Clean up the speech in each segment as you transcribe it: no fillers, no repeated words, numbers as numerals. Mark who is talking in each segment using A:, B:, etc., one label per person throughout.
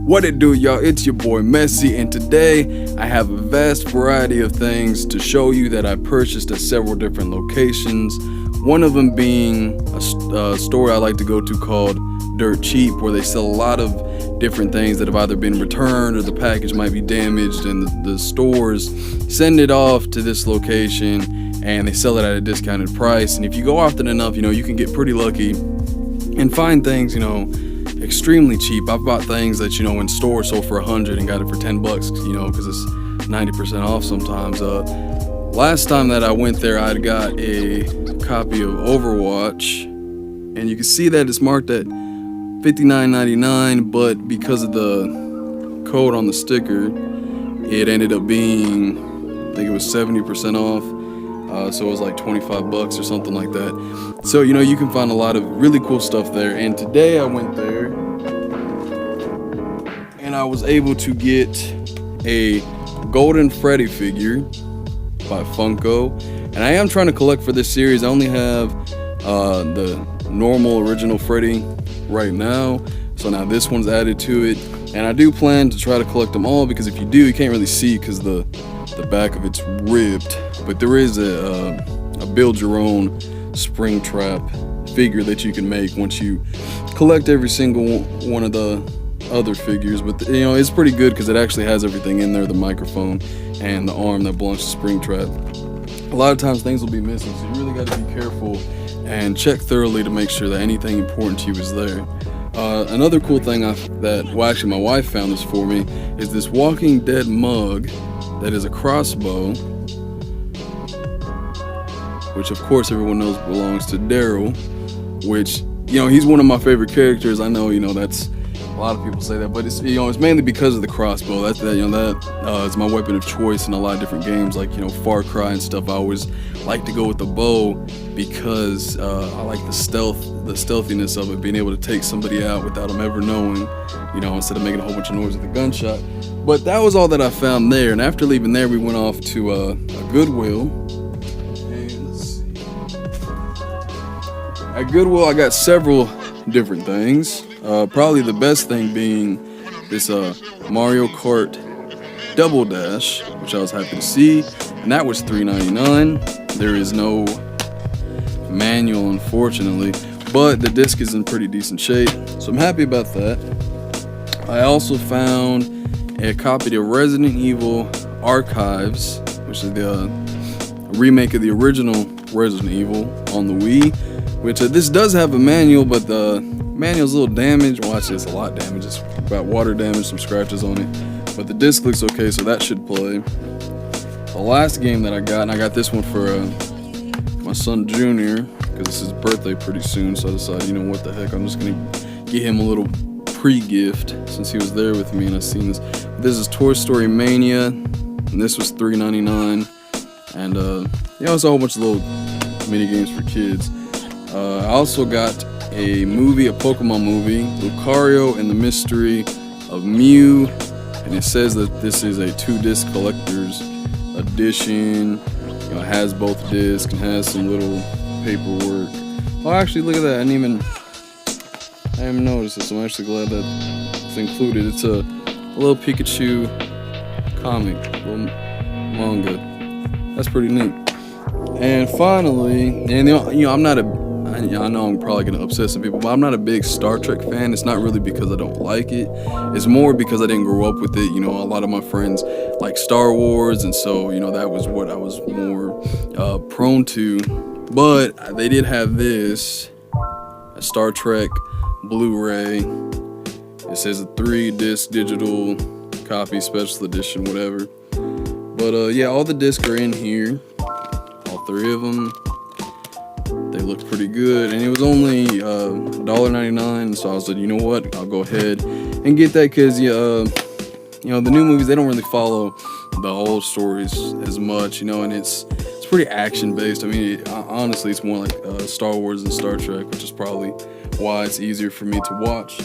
A: What it do, y'all? It's your boy Messi, and today I have a vast variety of things to show you that I purchased at several different locations. One of them being a store I like to go to called Dirt Cheap, where they sell a lot of different things that have either been returned or the package might be damaged, and the stores send it off to this location and they sell it at a discounted price. And if you go often enough, you can get pretty lucky and find things, extremely cheap. I've bought things that, in stores sold for $100 and got it for $10, because it's 90% off sometimes. Last time that I went there, I got a copy of Overwatch, and you can see that it's marked at $59.99, but because of the code on the sticker, it ended up being, I think it was 70% off. So it was like $25 or something like that. So, you can find a lot of really cool stuff there. And today I went there and I was able to get a Golden Freddy figure by Funko. And I am trying to collect for this series. I only have the normal original Freddy right now. So now this one's added to it. And I do plan to try to collect them all, because if you do, you can't really see because the back of it's ripped. But there is a build your own Springtrap figure that you can make once you collect every single one of the other figures. But it's pretty good because it actually has everything in there: the microphone and the arm that belongs to Springtrap. A lot of times things will be missing, so you really got to be careful and check thoroughly to make sure that anything important to you is there. Another cool thing actually my wife found this for me, is this Walking Dead mug that is a crossbow, which of course everyone knows belongs to Daryl, which, he's one of my favorite characters. I know, that's, a lot of people say that, but it's, it's mainly because of the crossbow. That is my weapon of choice in a lot of different games, like, Far Cry and stuff. I always like to go with the bow because I like the stealthiness of it, being able to take somebody out without them ever knowing, instead of making a whole bunch of noise with a gunshot. But that was all that I found there, and after leaving there, we went off to a Goodwill. And let's see. At Goodwill, I got several different things. Probably the best thing being this Mario Kart Double Dash, which I was happy to see, and that was $3.99. There is no manual, unfortunately, but the disc is in pretty decent shape, so I'm happy about that. I also found a copy of Resident Evil Archives, which is the remake of the original Resident Evil on the Wii, which this does have a manual, but the manual's a little damaged. Well, actually, it's a lot damaged. It's about water damage, some scratches on it, but the disc looks okay, so that should play. The last game that I got, and I got this one for my son Junior, because it's his birthday pretty soon, so I decided, what the heck, I'm just gonna get him a little pre-gift since he was there with me and I've seen this. This is Toy Story Mania, and this was $3.99, and it's a whole bunch of little mini games for kids. I also got a Pokemon movie, Lucario and the Mystery of Mew, and it says that this is a 2-disc collector's edition. It has both discs and has some little paperwork. Oh, actually, look at that! I didn't even notice this. I'm actually glad that it's included. It's a little Pikachu comic, little manga. That's pretty neat. And finally, I know I'm probably gonna upset some people, but I'm not a big Star Trek fan. It's not really because I don't like it. It's more because I didn't grow up with it. A lot of my friends like Star Wars, and so that was what I was more prone to. But they did have this, a Star Trek Blu-ray. It says a 3-disc digital copy, special edition, whatever. But all the discs are in here, all 3 of them. They looked pretty good, and it was only $1.99. So I was like, you know what? I'll go ahead and get that, because the new movies, they don't really follow the old stories as much, and it's pretty action based. I mean, honestly, it's more like Star Wars and Star Trek, which is probably why it's easier for me to watch.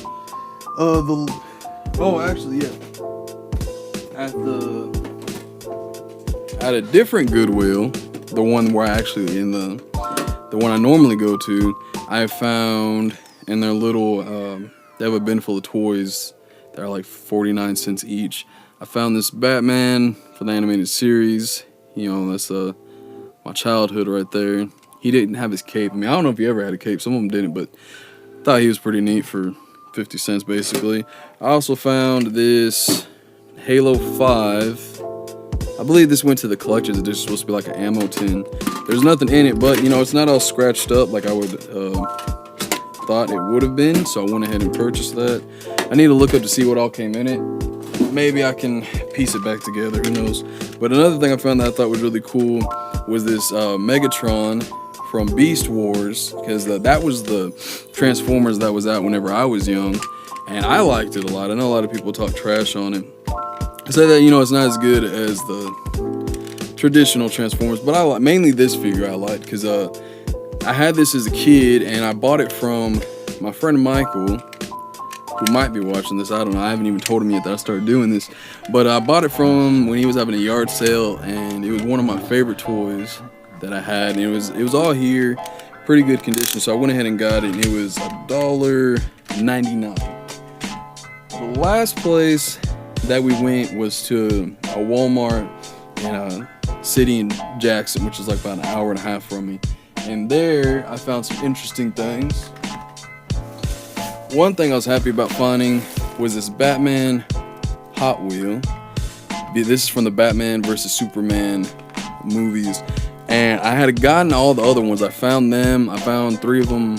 A: At a different Goodwill, the one where I actually the one I normally go to, I found in their little they have a bin full of toys They're like 49 cents each. I found this Batman for the animated series. You know, that's my childhood right there. He didn't have his cape. I mean, I don't know if he ever had a cape. Some of them didn't, but I thought he was pretty neat for 50 cents basically. I also found this Halo 5. I believe this went to the collector's edition. It's supposed to be like an ammo tin. There's nothing in it, but you know, it's not all scratched up like I would thought it would have been, so I went ahead and purchased that. I need to look up to see what all came in it. Maybe I can piece it back together, who knows. But another thing I found that I thought was really cool was this Megatron from Beast Wars, because that was the Transformers that was out whenever I was young, and I liked it a lot. I know a lot of people talk trash on it. I say that, you know, it's not as good as the traditional Transformers, but I like mainly this figure I liked because I had this as a kid and I bought it from my friend Michael, who might be watching this. I don't know. I haven't even told him yet that I started doing this, but I bought it from him when he was having a yard sale, and it was one of my favorite toys that I had. And it was all here, pretty good condition. So I went ahead and got it, and it was $1.99. The last place that we went was to a Walmart in a city in Jackson, which is like about an hour and a half from me. And there I found some interesting things. One thing I was happy about finding was this Batman Hot Wheel. This is from the Batman vs. Superman movies. And I had gotten all the other ones. I found them. I found 3 of them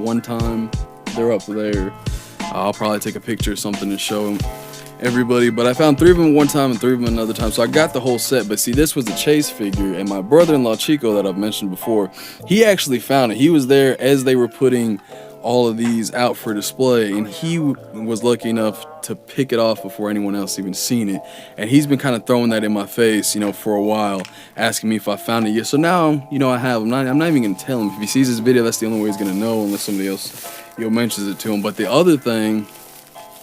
A: one time. They're up there. I'll probably take a picture or something to show them everybody, but I found 3 of them one time and 3 of them another time, so I got the whole set. But see, this was the Chase figure, and my brother-in-law Chico that I've mentioned before, he actually found it. He was there as they were putting all of these out for display, and he was lucky enough to pick it off before anyone else even seen it. And he's been kind of throwing that in my face, you know, for a while, asking me if I found it yet. So now, you know, I have. I'm not even gonna tell him. If he sees this video, that's the only way he's gonna know, unless somebody else, you know, mentions it to him. But the other thing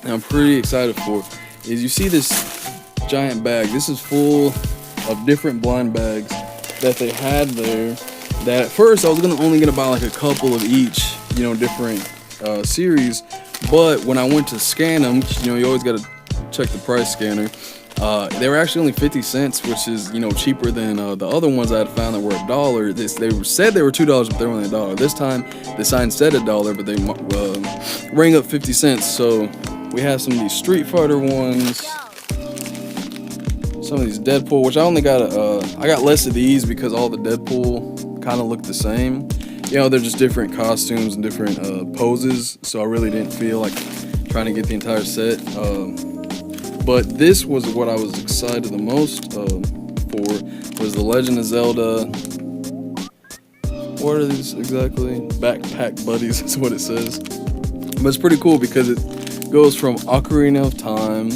A: I'm pretty excited for is, you see this giant bag. This is full of different blind bags that they had there, that at first I was only gonna buy like a couple of each, you know, different series. But when I went to scan them, you know, you always gotta check the price scanner. They were actually only 50 cents, which is, you know, cheaper than the other ones I had found that were $1. They said they were $2, but they were only $1. This time the sign said $1, but they rang up 50 cents. So we have some of these Street Fighter ones, some of these Deadpool, which I only got I got less of these because all the Deadpool kind of look the same. You know, they're just different costumes and different poses, so I really didn't feel like trying to get the entire set. But this was what I was excited the most for, was the Legend of Zelda. What are these exactly? Backpack Buddies is what it says. But it's pretty cool because it goes from Ocarina of Time,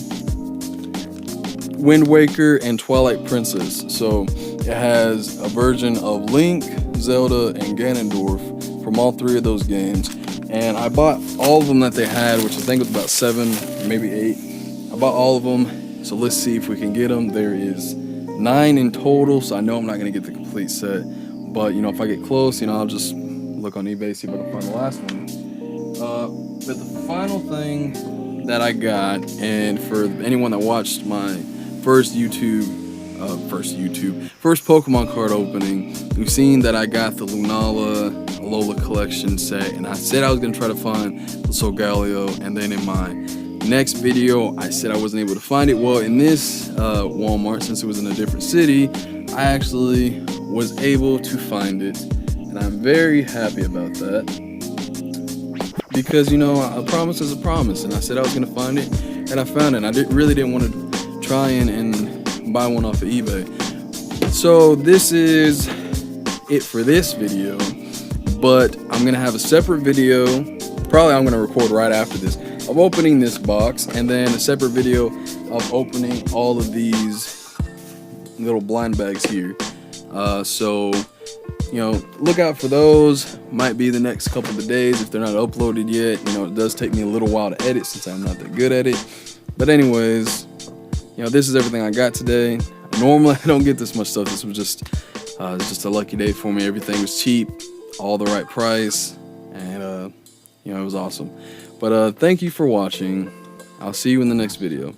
A: Wind Waker, and Twilight Princess. So it has a version of Link, Zelda, and Ganondorf from all 3 of those games. And I bought all of them that they had, which I think was about 7, maybe 8. I bought all of them, so let's see if we can get them. There is 9 in total, so I know I'm not going to get the complete set. But, you know, if I get close, you know, I'll just look on eBay, see if I can find the last one. But the final thing that I got, and for anyone that watched my first Pokemon card opening, you've seen that I got the Lunala Alola collection set, and I said I was going to try to find the Solgaleo, and then in my next video I said I wasn't able to find it. Well, in this Walmart, since it was in a different city, I actually was able to find it, and I'm very happy about that. Because, you know, a promise is a promise, and I said I was going to find it, and I found it. And I really didn't want to try and buy one off of eBay. So this is it for this video, but I'm going to have a separate video, probably I'm going to record right after this, of opening this box, and then a separate video of opening all of these little blind bags here. So, you know, look out for those. Might be the next couple of days if they're not uploaded yet. You know, it does take me a little while to edit since I'm not that good at it. But anyways, you know, this is everything I got today. Normally I don't get this much stuff. This was just a lucky day for me. Everything was cheap, all the right price, and you know, it was awesome. But thank you for watching. I'll see you in the next video.